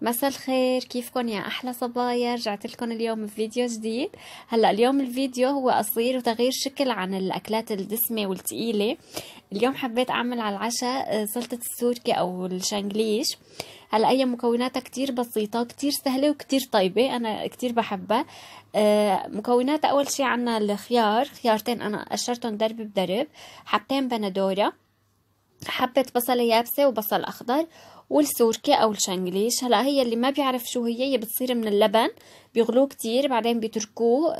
مساء الخير، كيفكن يا احلى صبايا؟ رجعت لكم اليوم بفيديو جديد. هلا اليوم الفيديو هو قصير وتغيير شكل عن الاكلات الدسمه والثقيله. اليوم حبيت اعمل على العشاء سلطه السوركي او الشانجليش. هلا هي مكوناتها كتير بسيطه، كتير سهله وكتير طيبه، انا كتير بحبها. مكوناتها اول شي عنا الخيار، خيارتين انا قشرتهم درب بدرب، حبتين بندوره، حبة بصلة يابسة وبصل أخضر، والسوركة أو الشنجليش. هلا هي اللي ما بيعرف شو هي بتصير من اللبن، بيغلوه كتير بعدين بيتركوه،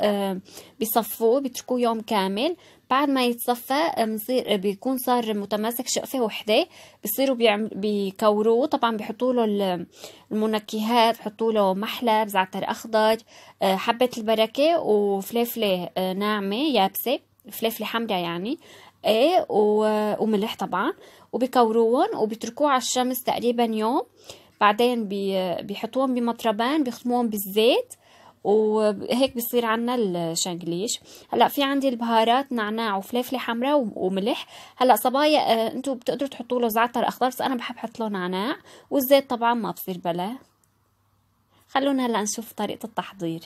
بيصفوه، بيتركوه يوم كامل. بعد ما يتصفى بصير بيكون صار متماسك شقفة وحدة، بيصيروا بيكوروه. طبعا بيحطوا له المنكهات، بيحطوا له محلب، زعتر أخضر، حبة البركة وفليفلة ناعمة يابسة، فليفلة حمراء يعني، ايه وملح طبعا، وبيكوروهم وبيتركوه على الشمس تقريبا يوم. بعدين بيحطوهم بمطربان، بيخدموهم بالزيت، وهيك بيصير عنا الشنجليش. هلا في عندي البهارات نعناع وفليفله حمراء وملح. هلا صبايا انتم بتقدروا تحطوا له زعتر اخضر، بس انا بحب احط له نعناع، والزيت طبعا ما بصير بلا. خلونا هلا نشوف طريقه التحضير.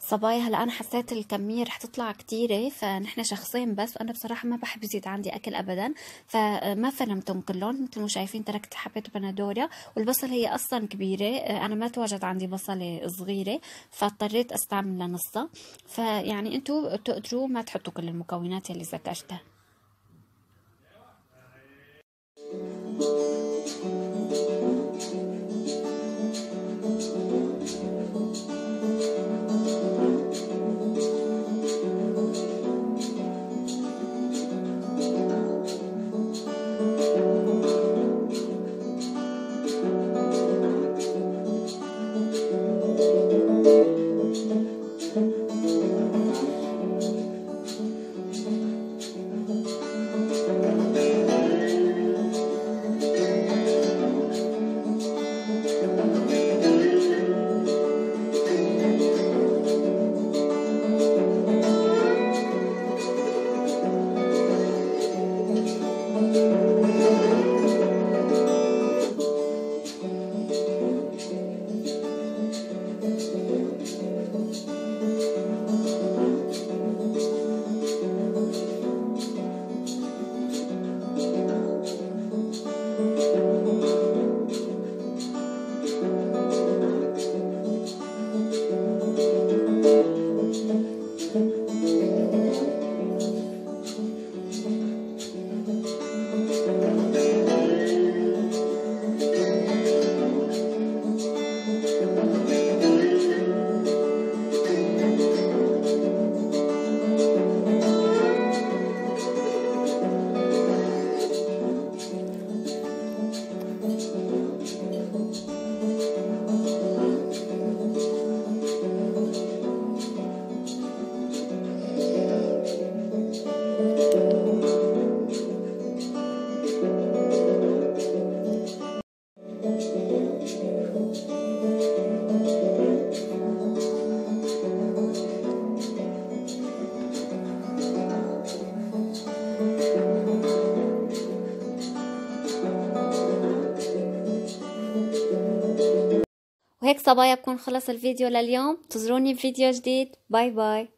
صبايا هلا انا حسيت الكميه رح تطلع كتيره، فنحن شخصين بس، وانا بصراحه ما بحب يزيد عندي اكل ابدا، فما فرمتهم كلهم. مثل ما شايفين تركت حبه بندوره، والبصل هي اصلا كبيره، انا ما تواجد عندي بصله صغيره فاضطريت استعمل لنصها. فيعني انتم بتقدروا ما تحطوا كل المكونات اللي ذكرتها. وهيك صبايا بكون خلص الفيديو لليوم. انتظروني بفيديو جديد. باي باي.